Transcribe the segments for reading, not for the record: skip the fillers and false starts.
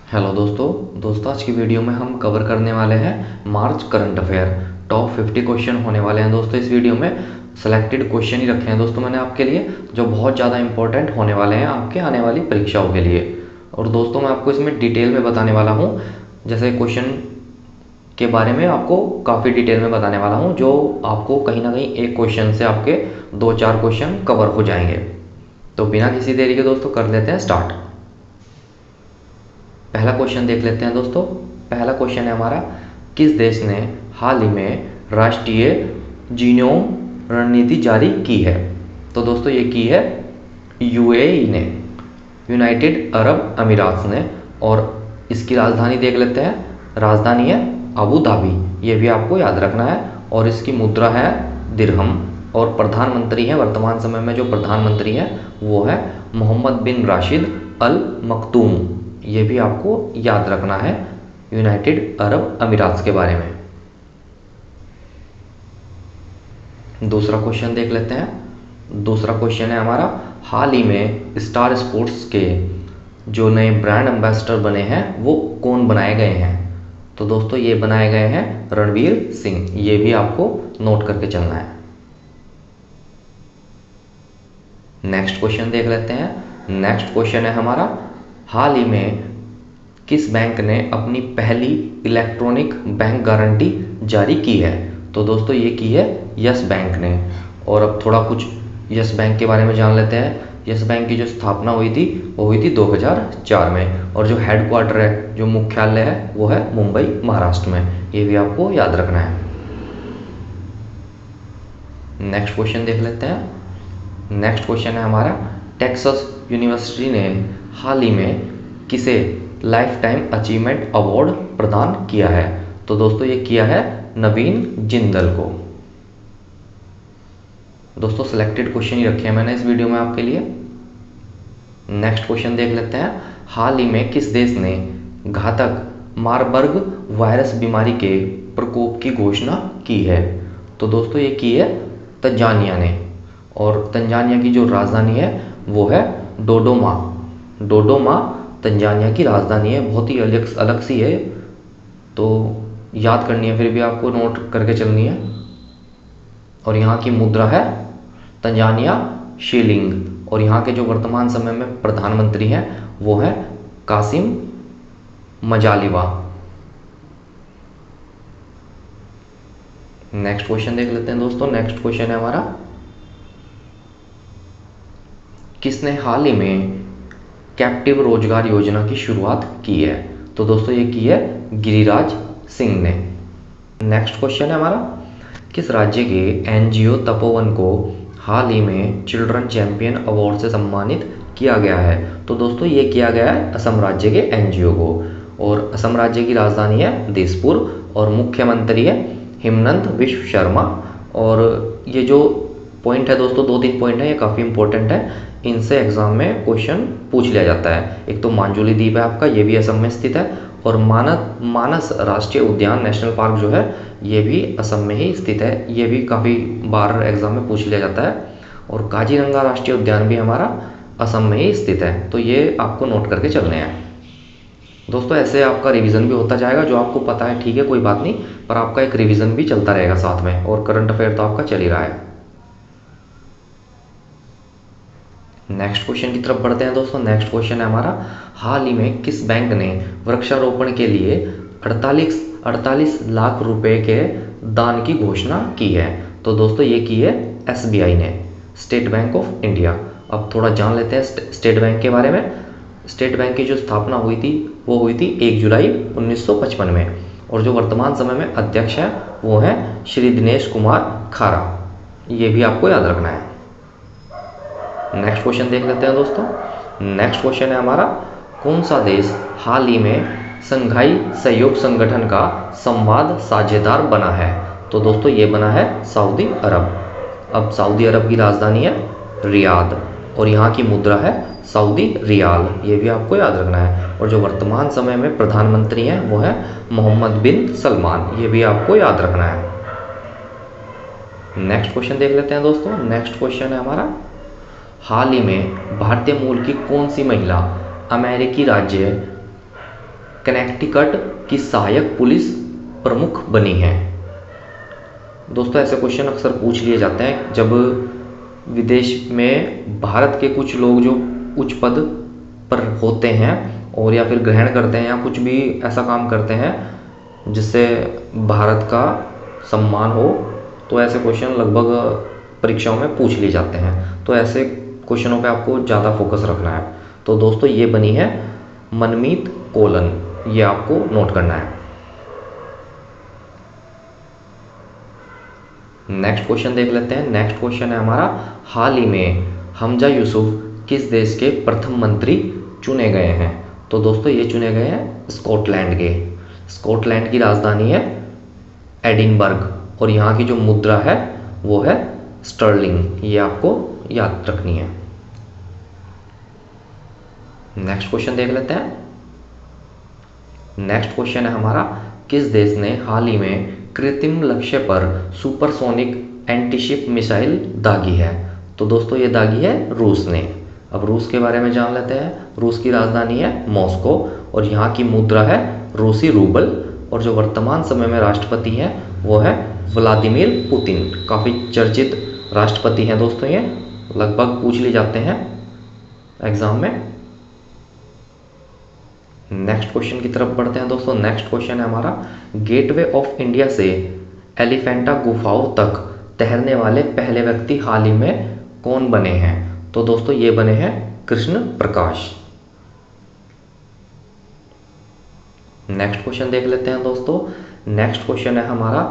Hello दोस्तों आज की वीडियो में हम कवर करने वाले हैं मार्च करंट अफेयर। टॉप 50 क्वेश्चन होने वाले हैं दोस्तों। इस वीडियो में सेलेक्टेड क्वेश्चन ही रखे हैं दोस्तों मैंने आपके लिए, जो बहुत ज़्यादा इंपॉर्टेंट होने वाले हैं आपके आने वाली परीक्षाओं के लिए। और दोस्तों मैं आपको इसमें डिटेल में बताने वाला हूँ, जैसे क्वेश्चन के बारे में आपको काफ़ी डिटेल में बताने वाला हूँ, जो आपको कहीं ना कहीं एक क्वेश्चन से आपके 2-4 क्वेश्चन कवर हो जाएंगे। तो बिना किसी देरी के दोस्तों कर लेते हैं स्टार्ट। पहला क्वेश्चन देख लेते हैं दोस्तों। पहला क्वेश्चन है हमारा, किस देश ने हाल ही में राष्ट्रीय जीनोम रणनीति जारी की है? तो दोस्तों ये की है यूएई ने, यूनाइटेड अरब अमीरात ने। और इसकी राजधानी देख लेते हैं, राजधानी है अबू धाबी, ये भी आपको याद रखना है। और इसकी मुद्रा है दिरहम। और प्रधानमंत्री हैं, वर्तमान समय में जो प्रधानमंत्री हैं वो है मोहम्मद बिन राशिद अल मखदूम, ये भी आपको याद रखना है यूनाइटेड अरब अमीरात के बारे में। दूसरा क्वेश्चन देख लेते हैं। दूसरा क्वेश्चन है हमारा, हाल ही में स्टार स्पोर्ट्स के जो नए ब्रांड एम्बेसडर बने हैं वो कौन बनाए गए हैं? तो दोस्तों ये बनाए गए हैं रणवीर सिंह, ये भी आपको नोट करके चलना है। नेक्स्ट क्वेश्चन देख लेते हैं। नेक्स्ट क्वेश्चन है हमारा, हाल ही में किस बैंक ने अपनी पहली इलेक्ट्रॉनिक बैंक गारंटी जारी की है? तो दोस्तों ये की है यस बैंक ने। और अब थोड़ा कुछ यस बैंक के बारे में जान लेते हैं। यस बैंक की जो स्थापना हुई थी वो हुई थी 2004 में, और जो हेडक्वार्टर है, जो मुख्यालय है वो है मुंबई महाराष्ट्र में, ये भी आपको याद रखना है। नेक्स्ट क्वेश्चन देख लेते हैं। नेक्स्ट क्वेश्चन है हमारा, टेक्सास यूनिवर्सिटी ने हाल ही में किसे लाइफ टाइम अचीवमेंट अवार्ड प्रदान किया है? तो दोस्तों ये किया है नवीन जिंदल को। दोस्तों सेलेक्टेड क्वेश्चन ही रखे हैं मैंने इस वीडियो में आपके लिए। नेक्स्ट क्वेश्चन देख लेते हैं। हाल ही में किस देश ने घातक मारबर्ग वायरस बीमारी के प्रकोप की घोषणा की है? तो दोस्तों ये की है तंजानिया ने। और तंजानिया की जो राजधानी है वो है डोडोमा। डोडोमा तंजानिया की राजधानी है, बहुत ही अलग सी है, तो याद करनी है, फिर भी आपको नोट करके चलनी है। और यहाँ की मुद्रा है तंजानिया शिलिंग। और यहाँ के जो वर्तमान समय में प्रधानमंत्री हैं वो है कासिम मजालिवा। नेक्स्ट क्वेश्चन देख लेते हैं दोस्तों। नेक्स्ट क्वेश्चन है हमारा, किसने हाल ही में कैप्टिव रोजगार योजना की शुरुआत की है? तो दोस्तों ये की है गिरिराज सिंह ने। नेक्स्ट क्वेश्चन है हमारा, किस राज्य के एनजीओ तपोवन को हाल ही में चिल्ड्रन चैंपियन अवार्ड से सम्मानित किया गया है? तो दोस्तों ये किया गया है असम राज्य के एनजीओ को। और असम राज्य की राजधानी है दिसपुर, और मुख्यमंत्री है हिमंत बिश्व शर्मा। और ये जो पॉइंट है दोस्तों, 2-3 पॉइंट है, ये काफ़ी इंपॉर्टेंट है, इनसे एग्जाम में क्वेश्चन पूछ लिया जाता है। एक तो मांजुली द्वीप है आपका, ये भी असम में स्थित है। और मानस राष्ट्रीय उद्यान नेशनल पार्क जो है ये भी असम में ही स्थित है, ये भी काफ़ी बार एग्जाम में पूछ लिया जाता है। और काजीरंगा राष्ट्रीय उद्यान भी हमारा असम में ही स्थित है, तो ये आपको नोट करके चलने हैं दोस्तों। ऐसे आपका रिवीजन भी होता जाएगा, जो आपको पता है ठीक है कोई बात नहीं, पर आपका एक रिवीजन भी चलता रहेगा साथ में। और करंट अफेयर तो आपका चल ही रहा है। नेक्स्ट क्वेश्चन की तरफ बढ़ते हैं दोस्तों। नेक्स्ट क्वेश्चन है हमारा, हाल ही में किस बैंक ने वृक्षारोपण के लिए 48 लाख रुपए के दान की घोषणा की है? तो दोस्तों ये की है एसबीआई ने, स्टेट बैंक ऑफ इंडिया। अब थोड़ा जान लेते हैं स्टेट बैंक के बारे में। स्टेट बैंक की जो स्थापना हुई थी वो हुई थी 1 जुलाई 1955 में। और जो वर्तमान समय में अध्यक्ष हैं वो हैं श्री दिनेश कुमार खारा, ये भी आपको याद रखना है। नेक्स्ट क्वेश्चन देख लेते हैं दोस्तों। नेक्स्ट क्वेश्चन है हमारा, कौन सा देश हाल ही में संघाई सहयोग संगठन का संवाद साझेदार बना है? तो दोस्तों ये बना है सऊदी अरब। अब सऊदी अरब की राजधानी है रियाद, और यहाँ की मुद्रा है सऊदी रियाल, ये भी आपको याद रखना है। और जो वर्तमान समय में प्रधानमंत्री हैं वो है मोहम्मद बिन सलमान, ये भी आपको याद रखना है। नेक्स्ट क्वेश्चन देख लेते हैं दोस्तों। नेक्स्ट क्वेश्चन है हमारा, हाल ही में भारतीय मूल की कौन सी महिला अमेरिकी राज्य कनेक्टिकट की सहायक पुलिस प्रमुख बनी है। दोस्तों ऐसे क्वेश्चन अक्सर पूछ लिए जाते हैं जब विदेश में भारत के कुछ लोग जो उच्च पद पर होते हैं और या फिर ग्रहण करते हैं या कुछ भी ऐसा काम करते हैं जिससे भारत का सम्मान हो, तो ऐसे क्वेश्चन लगभग परीक्षाओं में पूछ लिए जाते हैं। तो ऐसे क्वेश्चनों पे आपको ज़्यादा फोकस रखना है। तो दोस्तों ये बनी है मनमीत कोलन, ये आपको नोट करना है। नेक्स्ट क्वेश्चन देख लेते हैं। नेक्स्ट क्वेश्चन है हमारा, हाल ही में हमजा यूसुफ किस देश के प्रथम मंत्री चुने गए हैं? तो दोस्तों ये चुने गए हैं स्कॉटलैंड के। स्कॉटलैंड की राजधानी है एडिनबर्ग और यहाँ की जो मुद्रा है वो है स्टर्लिंग, ये आपको याद रखनी है। नेक्स्ट क्वेश्चन देख लेते हैं। नेक्स्ट क्वेश्चन है हमारा, किस देश ने हाल ही में कृत्रिम लक्ष्य पर सुपरसोनिक एंटीशिप मिसाइल दागी है? तो दोस्तों ये दागी है रूस ने। अब रूस के बारे में जान लेते हैं। रूस की राजधानी है मॉस्को और यहाँ की मुद्रा है रूसी रूबल और जो वर्तमान समय में राष्ट्रपति हैं वो है व्लादिमीर पुतिन। काफ़ी चर्चित राष्ट्रपति हैं दोस्तों, ये लगभग पूछ लिए जाते हैं एग्जाम में। नेक्स्ट क्वेश्चन की तरफ बढ़ते हैं दोस्तों। नेक्स्ट क्वेश्चन है हमारा, गेटवे ऑफ इंडिया से एलिफेंटा गुफाओं तक तैरने वाले पहले व्यक्ति हाल ही में कौन बने हैं? तो दोस्तों ये बने हैं कृष्ण प्रकाश। नेक्स्ट क्वेश्चन देख लेते हैं दोस्तों। नेक्स्ट क्वेश्चन है हमारा,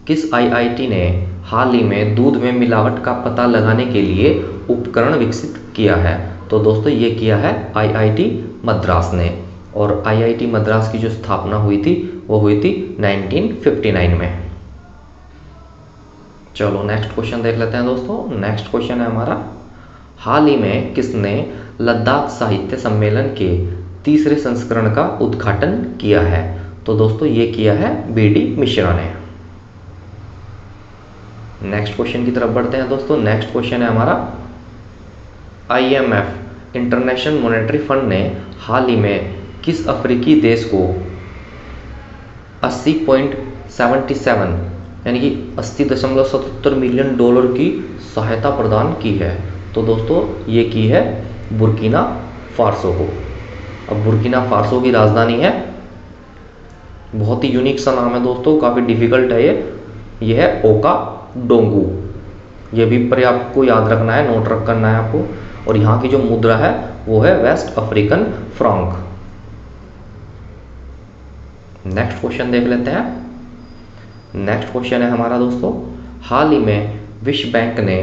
किस आईआईटी ने हाल ही में दूध में मिलावट का पता लगाने के लिए उपकरण विकसित किया है? तो दोस्तों ये किया है आईआईटी मद्रास ने और आईआईटी मद्रास की जो स्थापना हुई थी वो हुई थी 1959 में। चलो नेक्स्ट क्वेश्चन देख लेते हैं दोस्तों। नेक्स्ट क्वेश्चन है हमारा, हाल ही में किसने लद्दाख साहित्य सम्मेलन के तीसरे संस्करण का उद्घाटन किया है? तो दोस्तों ये किया है बीडी मिश्रा ने। नेक्स्ट क्वेश्चन की तरफ बढ़ते हैं दोस्तों। नेक्स्ट क्वेश्चन है हमारा, आईएमएफ इंटरनेशनल मॉनेटरी फंड ने हाल ही में किस अफ्रीकी देश को 80.77 यानी कि 80.77 मिलियन डॉलर की सहायता प्रदान की है? तो दोस्तों ये की है बुर्किना फासो को। अब बुर्किना फासो की राजधानी है, बहुत ही यूनिक सा नाम है दोस्तों, काफ़ी डिफिकल्ट है ये है ओका डोंगू। ये भी पर आपको याद रखना है, नोट रख करना है आपको। और यहाँ की जो मुद्रा है वो है West African franc. Next question देख लेते हैं। नेक्स्ट क्वेश्चन है हमारा दोस्तों, हाल ही में विश्व बैंक ने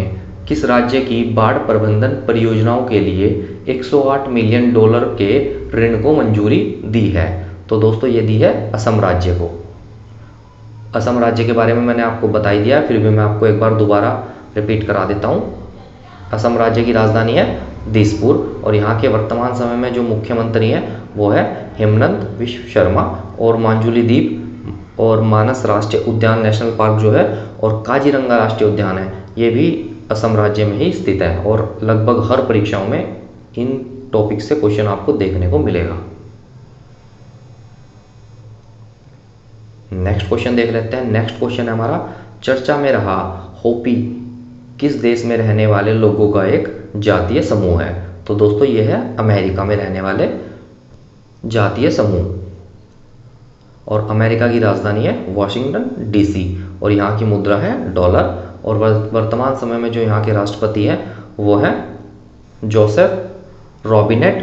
किस राज्य की बाढ़ प्रबंधन परियोजनाओं के लिए 108 मिलियन डॉलर के ऋण को मंजूरी दी है? तो दोस्तों ये दी है असम राज्य को। असम राज्य के बारे में मैंने आपको बता ही दिया, फिर भी मैं आपको एक बार दोबारा रिपीट करा देता हूँ। असम राज्य की राजधानी है दिसपुर और यहाँ के वर्तमान समय में जो मुख्यमंत्री हैं वो है हेमंत विश्व शर्मा। और मांजुली द्वीप और मानस राष्ट्रीय उद्यान नेशनल पार्क जो है और काजीरंगा राष्ट्रीय उद्यान है, ये भी असम राज्य में ही स्थित है और लगभग हर परीक्षाओं में इन टॉपिक से क्वेश्चन आपको देखने को मिलेगा। नेक्स्ट क्वेश्चन देख लेते हैं। नेक्स्ट क्वेश्चन है हमारा, चर्चा में रहा होपी किस देश में रहने वाले लोगों का एक जातीय समूह है? तो दोस्तों ये है अमेरिका में रहने वाले जातीय समूह और अमेरिका की राजधानी है वॉशिंगटन डीसी और यहाँ की मुद्रा है डॉलर। और वर्तमान समय में जो यहाँ के राष्ट्रपति हैं वो है जोसेफ रॉबिनेट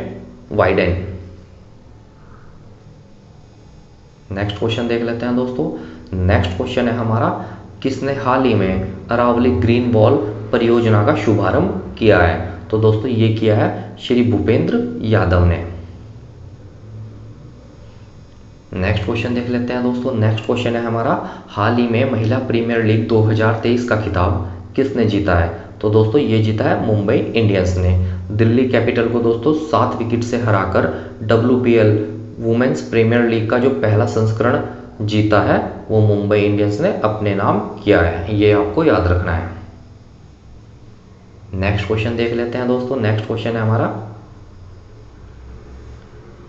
वाइडेन। नेक्स्ट क्वेश्चन देख लेते हैं दोस्तों। नेक्स्ट क्वेश्चन है हमारा, किसने हाल ही में अरावली ग्रीन वॉल परियोजना का शुभारंभ किया है? तो दोस्तों ये किया है श्री भूपेंद्र यादव ने। नेक्स्ट क्वेश्चन देख लेते हैं दोस्तों। नेक्स्ट क्वेश्चन है हमारा, हाल ही में महिला प्रीमियर लीग 2023 का खिताब किसने जीता है? तो दोस्तों ये जीता है मुंबई इंडियंस ने। दिल्ली कैपिटल को दोस्तों 7 विकेट से हराकर WPL वुमेन्स प्रीमियर लीग का जो पहला संस्करण जीता है वो मुंबई इंडियंस ने अपने नाम किया है, ये आपको याद रखना है। नेक्स्ट क्वेश्चन देख लेते हैं दोस्तों। नेक्स्ट क्वेश्चन है हमारा,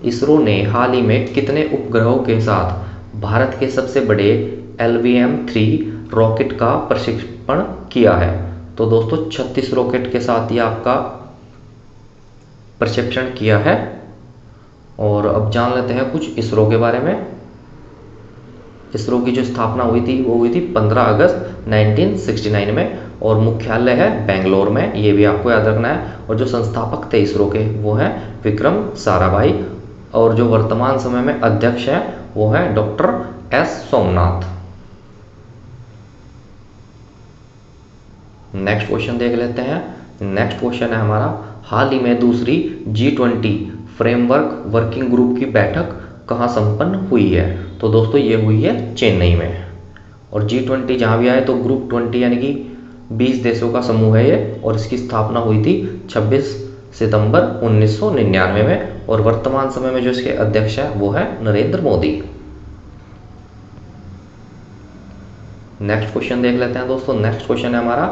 इसरो ने हाल ही में कितने उपग्रहों के साथ भारत के सबसे बड़े LVM-3 रॉकेट का प्रक्षेपण किया है? तो दोस्तों 36 रॉकेट के साथ ये आपका प्रक्षेपण किया है। और अब जान लेते हैं कुछ इसरो के बारे में। इसरो की जो स्थापना हुई थी वो हुई थी 15 अगस्त 1969 में और मुख्यालय है बेंगलोर में, ये भी आपको याद रखना है। और जो संस्थापक थे इसरो के वो हैं विक्रम साराभाई और जो वर्तमान समय में अध्यक्ष हैं वो है doctor S Somnath. Next question देख लेते हैं। नेक्स्ट क्वेश्चन है हमारा, हाल ही में दूसरी G20 फ्रेमवर्क वर्किंग ग्रुप की बैठक कहाँ संपन्न हुई है? तो दोस्तों ये हुई है चेन्नई में। और G20 जहाँ भी आए तो ग्रुप 20 यानी कि 20 देशों का समूह है ये, और इसकी स्थापना हुई थी 26 सितंबर 1999 में और वर्तमान समय में जो इसके अध्यक्ष हैं वो है नरेंद्र मोदी। नेक्स्ट क्वेश्चन देख लेते हैं दोस्तों। नेक्स्ट क्वेश्चन है हमारा,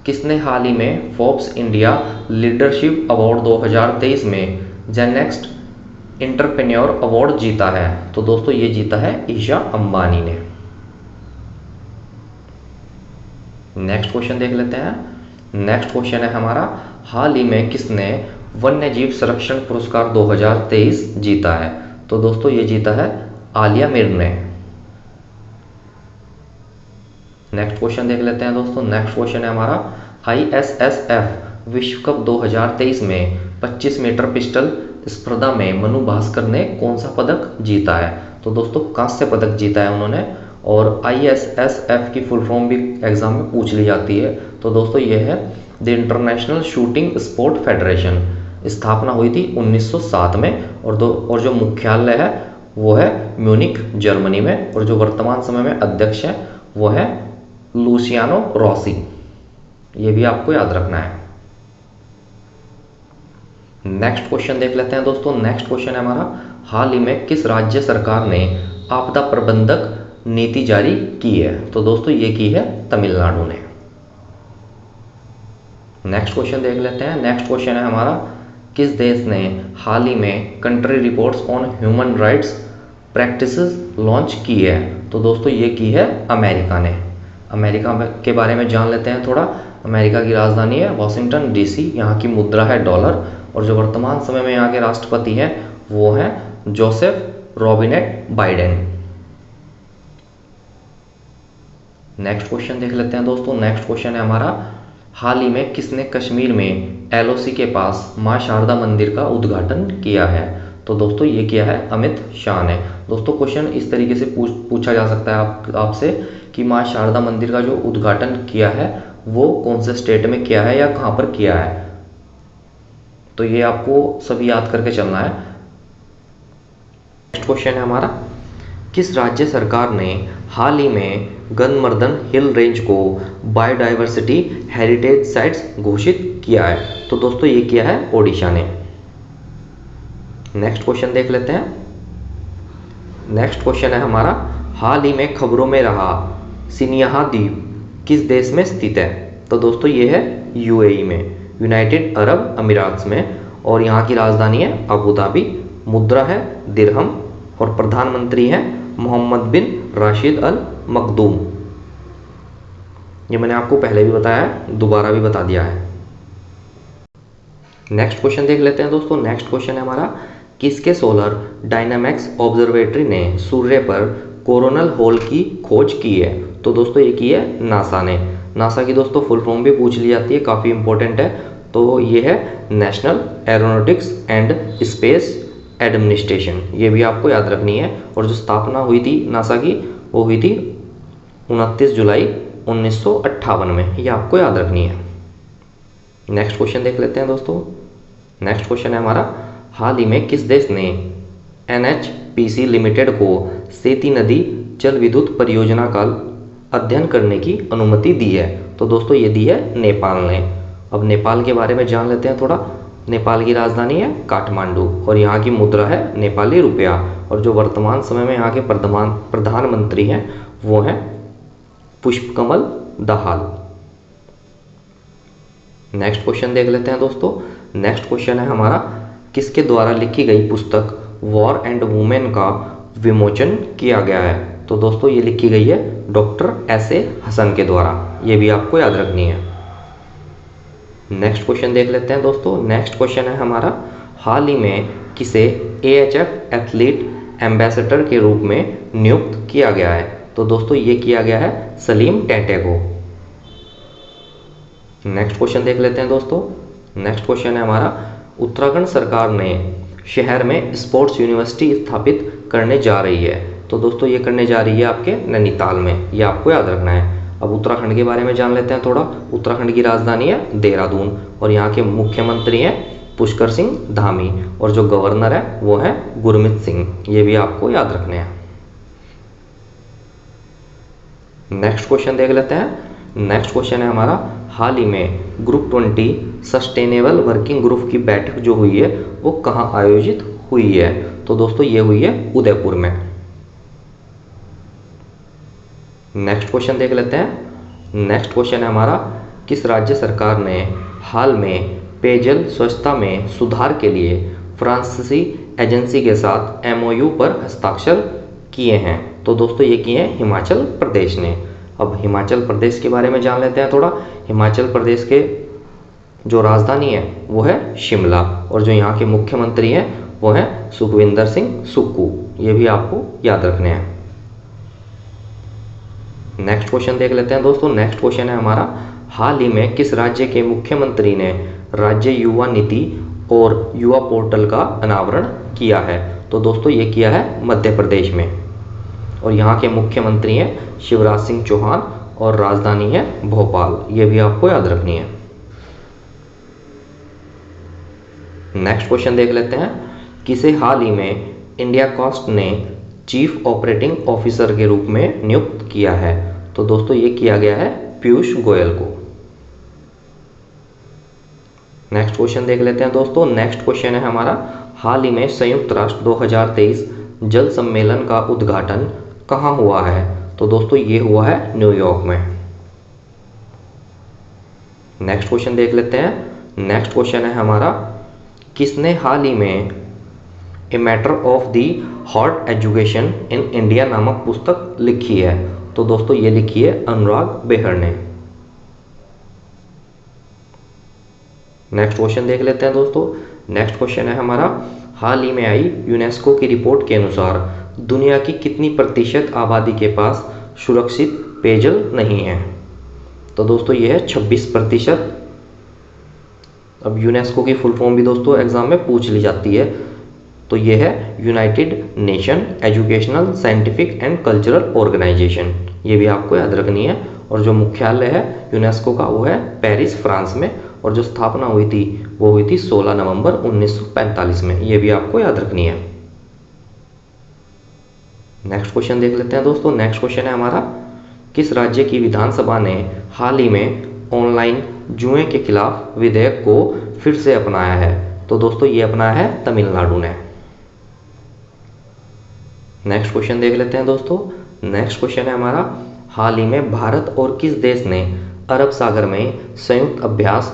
किसने हाल ही में फोर्ब्स इंडिया लीडरशिप अवार्ड 2023 में जेनेक्स्ट एंटरप्रेन्योर अवार्ड जीता है? तो दोस्तों ये जीता है ईशा अंबानी ने। नेक्स्ट क्वेश्चन देख लेते हैं। नेक्स्ट क्वेश्चन है हमारा, हाल ही में किसने वन्यजीव संरक्षण पुरस्कार 2023 जीता है? तो दोस्तों ये जीता है आलिया मीर ने। नेक्स्ट क्वेश्चन देख लेते हैं दोस्तों। नेक्स्ट क्वेश्चन है हमारा, ISSF विश्व कप 2023 में 25 मीटर पिस्टल स्पर्धा में मनु भास्कर ने कौन सा पदक जीता है? तो दोस्तों कांस्य पदक जीता है उन्होंने। और ISSF की फुल फॉर्म भी एग्जाम में पूछ ली जाती है। तो दोस्तों ये है the international shooting sport federation. स्थापना हुई थी 1907 में और जो मुख्यालय है वो है म्यूनिक जर्मनी में और जो वर्तमान समय में अध्यक्ष है वो है लुसियानो रॉसी। ये भी आपको याद रखना है। नेक्स्ट क्वेश्चन देख लेते हैं दोस्तों। नेक्स्ट क्वेश्चन है हमारा, हाल ही में किस राज्य सरकार ने आपदा प्रबंधक नीति जारी की है? तो दोस्तों ये की है तमिलनाडु ने। नेक्स्ट क्वेश्चन देख लेते हैं। नेक्स्ट क्वेश्चन है हमारा, किस देश ने हाल ही में country reports on human rights practices launch की है? तो दोस्तों ये की है अमेरिका ने। अमेरिका के बारे में जान लेते हैं थोड़ा। अमेरिका की राजधानी है वॉशिंगटन DC, यहाँ की मुद्रा है डॉलर और जो वर्तमान समय में यहाँ के राष्ट्रपति हैं वो हैं Joseph Robinette Biden. Next question देख लेते हैं दोस्तों। नेक्स्ट क्वेश्चन है हमारा, हाल ही में किसने कश्मीर में LOC के पास मां शारदा मंदिर का उद्घाटन किया है? तो दोस्तों ये किया है अमित शाह ने। दोस्तों क्वेश्चन इस तरीके से पूछा जा सकता है आपसे कि मां शारदा मंदिर का जो उद्घाटन किया है वो कौन से स्टेट में किया है या कहाँ पर किया है, तो ये आपको सभी याद करके चलना है। नेक्स्ट क्वेश्चन है हमारा, किस राज्य सरकार ने हाल ही में गंधमर्दन हिल रेंज को बायोडाइवर्सिटी हेरिटेज साइट्स घोषित किया है? तो दोस्तों ये किया है ओडिशा ने। नेक्स्ट क्वेश्चन देख लेते हैं। नेक्स्ट क्वेश्चन है हमारा, हाल ही में खबरों में रहा सिनिहा द्वीप किस देश में स्थित है? तो दोस्तों ये है UAE में, यूनाइटेड अरब अमीरात्स में, और यहाँ की राजधानी है अबू धाबी, मुद्रा है दिरहम और प्रधानमंत्री हैं मोहम्मद बिन राशिद अल मखदूम। ये मैंने आपको पहले भी बताया है, दोबारा भी बता दिया है। नेक्स्ट क्वेश्चन देख लेते हैं दोस्तों। नेक्स्ट क्वेश्चन है हमारा, किसके सोलर डायनामिक्स ऑब्जर्वेटरी ने सूर्य पर कोरोनल होल की खोज की है? तो दोस्तों ये की है नासा ने। नासा की दोस्तों फुल फॉर्म भी पूछ ली जाती है, काफ़ी इंपॉर्टेंट है। तो ये है national aeronautics and space administration, ये भी आपको याद रखनी है। और जो स्थापना हुई थी नासा की वो हुई थी 29 जुलाई 1958 में, ये आपको याद रखनी है। नेक्स्ट क्वेश्चन देख लेते हैं दोस्तों। नेक्स्ट क्वेश्चन है हमारा, हाल ही में किस देश ने NHPC लिमिटेड को सेती नदी जल विद्युत परियोजना का अध्ययन करने की अनुमति दी है? तो दोस्तों ये दी है नेपाल ने। अब नेपाल के बारे में जान लेते हैं थोड़ा। नेपाल की राजधानी है काठमांडू और यहाँ की मुद्रा है नेपाली रुपया, और जो वर्तमान समय में यहाँ के प्रधानमंत्री हैं वो हैं पुष्पकमल दाहाल। नेक्स्ट क्वेश्चन देख लेते हैं दोस्तों। नेक्स्ट क्वेश्चन है हमारा, किसके द्वारा लिखी गई पुस्तक वॉर एंड वुमेन का विमोचन किया गया है? तो दोस्तों ये लिखी गई है डॉक्टर एस.ए. हसन के द्वारा। ये भी आपको याद रखनी है। नेक्स्ट क्वेश्चन देख लेते हैं दोस्तों। नेक्स्ट क्वेश्चन है हमारा, हाल ही में किसे AHF एथलीट एम्बेसडर के रूप में नियुक्त किया गया है? तो दोस्तों ये किया गया है सलीम टेंटे को। नेक्स्ट क्वेश्चन देख लेते हैं दोस्तों। नेक्स्ट क्वेश्चन है हमारा, उत्तराखंड सरकार ने शहर में स्पोर्ट्स यूनिवर्सिटी स्थापित करने जा रही है। तो दोस्तों ये करने जा रही है आपके नैनीताल में, ये आपको याद रखना है। अब उत्तराखंड के बारे में जान लेते हैं थोड़ा। उत्तराखंड की राजधानी है देहरादून और यहाँ के मुख्यमंत्री हैं पुष्कर सिंह धामी और जो गवर्नर है वो है गुरमीत सिंह। ये भी आपको याद रखने हैं। नेक्स्ट क्वेश्चन देख लेते हैं। नेक्स्ट क्वेश्चन है हमारा, हाल ही में ग्रुप 20 सस्टेनेबल वर्किंग ग्रुप की बैठक जो हुई है वो कहाँ आयोजित हुई है? तो दोस्तों ये हुई है उदयपुर में। नेक्स्ट क्वेश्चन देख लेते हैं। नेक्स्ट क्वेश्चन है हमारा, किस राज्य सरकार ने हाल में पेयजल स्वच्छता में सुधार के लिए फ्रांसीसी एजेंसी के साथ MOU पर हस्ताक्षर किए हैं? तो दोस्तों ये किए हैं हिमाचल प्रदेश ने। अब हिमाचल प्रदेश के बारे में जान लेते हैं थोड़ा। हिमाचल प्रदेश के जो राजधानी है वो है शिमला और जो यहाँ के मुख्यमंत्री हैं वो हैं सुखविंदर सिंह सुक्खू। ये भी आपको याद रखने हैं। नेक्स्ट क्वेश्चन देख लेते हैं दोस्तों। नेक्स्ट क्वेश्चन है हमारा, हाल ही में किस राज्य के मुख्यमंत्री ने राज्य युवा नीति और युवा पोर्टल का अनावरण किया है? तो दोस्तों ये किया है मध्य प्रदेश में और यहाँ के मुख्यमंत्री हैं शिवराज सिंह चौहान और राजधानी है भोपाल। ये भी आपको याद रखनी है। नेक्स्ट क्वेश्चन देख लेते हैं, किसे हाल ही में इंडिया पोस्ट ने चीफ ऑपरेटिंग ऑफिसर के रूप में नियुक्त किया है? तो दोस्तों ये किया गया है पीयूष गोयल को। नेक्स्ट क्वेश्चन देख लेते हैं दोस्तों। नेक्स्ट क्वेश्चन है हमारा, हाल ही में संयुक्त राष्ट्र 2023 जल सम्मेलन का उद्घाटन कहाँ हुआ है? तो दोस्तों ये हुआ है न्यूयॉर्क में। नेक्स्ट क्वेश्चन देख लेते हैं। नेक्स्ट क्वेश्चन है हमारा, किसने हाल ही में a matter of the heart education in India नामक पुस्तक लिखी है? तो दोस्तों ये लिखी है अनुराग बेहर ने। नेक्स्ट क्वेश्चन देख लेते हैं दोस्तों। नेक्स्ट क्वेश्चन है हमारा, हाल ही में आई यूनेस्को की रिपोर्ट के अनुसार दुनिया की कितनी प्रतिशत आबादी के पास सुरक्षित पेयजल नहीं है? तो दोस्तों ये है 26%। अब यूनेस्को की फुल फॉर्म भी दोस्तों एग्जाम में पूछ ली जाती है। तो ये है United Nation Educational Scientific and Cultural Organization. ये भी आपको याद रखनी है। और जो मुख्यालय है यूनेस्को का वो है पेरिस फ्रांस में और जो स्थापना हुई थी वो हुई थी 16 नवंबर 1945 में। ये भी आपको याद रखनी है। नेक्स्ट क्वेश्चन देख लेते हैं दोस्तों। नेक्स्ट क्वेश्चन है हमारा, किस राज्य की विधानसभा ने हाल ही में ऑनलाइन जुए के खिलाफ विधेयक को फिर से अपनाया है? तो दोस्तों ये अपनाया है तमिलनाडु ने। नेक्स्ट क्वेश्चन देख लेते हैं दोस्तों। नेक्स्ट क्वेश्चन है हमारा, हाल ही में भारत और किस देश ने अरब सागर में संयुक्त अभ्यास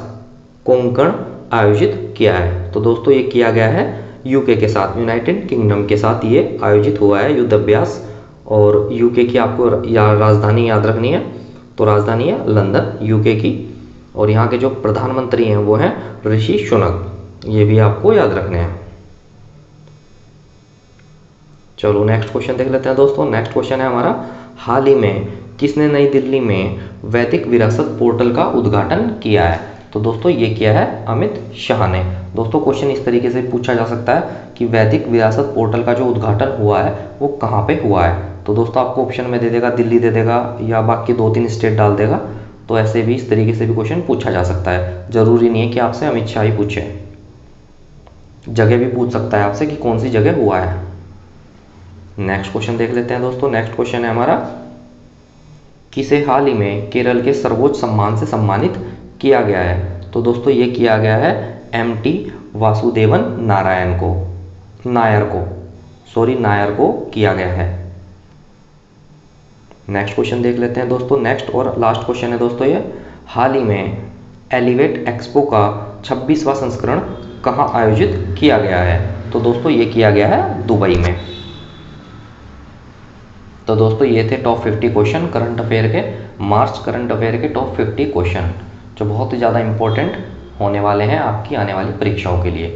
कोंकण आयोजित किया है? तो दोस्तों ये किया गया है यूके के साथ, यूनाइटेड किंगडम के साथ ये आयोजित हुआ है युद्ध अभ्यास। और यूके की आपको राजधानी याद रखनी है। तो राजधानी है लंदन यूके की और यहाँ के जो प्रधानमंत्री हैं वो हैं ऋषि सुनक। ये भी आपको याद रखने हैं। चलो नेक्स्ट क्वेश्चन देख लेते हैं दोस्तों। नेक्स्ट क्वेश्चन है हमारा, हाल ही में किसने नई दिल्ली में वैदिक विरासत पोर्टल का उद्घाटन किया है? तो दोस्तों ये किया है अमित शाह ने। दोस्तों क्वेश्चन इस तरीके से पूछा जा सकता है कि वैदिक विरासत पोर्टल का जो उद्घाटन हुआ है वो कहाँ पे हुआ है? तो दोस्तों आपको ऑप्शन में दे देगा दिल्ली दे देगा या बाकी 2-3 स्टेट डाल देगा। तो ऐसे भी इस तरीके से भी क्वेश्चन पूछा जा सकता है। जरूरी नहीं है कि आपसे अमित शाह ही पूछे, जगह भी पूछ सकता है आपसे कि कौन सी जगह हुआ है। नेक्स्ट क्वेश्चन देख लेते हैं दोस्तों। नेक्स्ट क्वेश्चन है हमारा, किसे हाल ही में केरल के सर्वोच्च सम्मान से सम्मानित किया गया है? तो दोस्तों ये किया गया है MT वासुदेवन नारायण को, नायर को किया गया है। नेक्स्ट क्वेश्चन देख लेते हैं दोस्तों। नेक्स्ट और लास्ट क्वेश्चन है दोस्तों ये, हाल ही में एलिवेट एक्सपो का 26वां संस्करण कहाँ आयोजित किया गया है? तो दोस्तों ये किया गया है दुबई में। तो दोस्तों ये थे टॉप 50 क्वेश्चन करंट अफेयर के, मार्च करंट अफेयर के टॉप 50 क्वेश्चन जो बहुत ही ज़्यादा इंपॉर्टेंट होने वाले हैं आपकी आने वाली परीक्षाओं के लिए।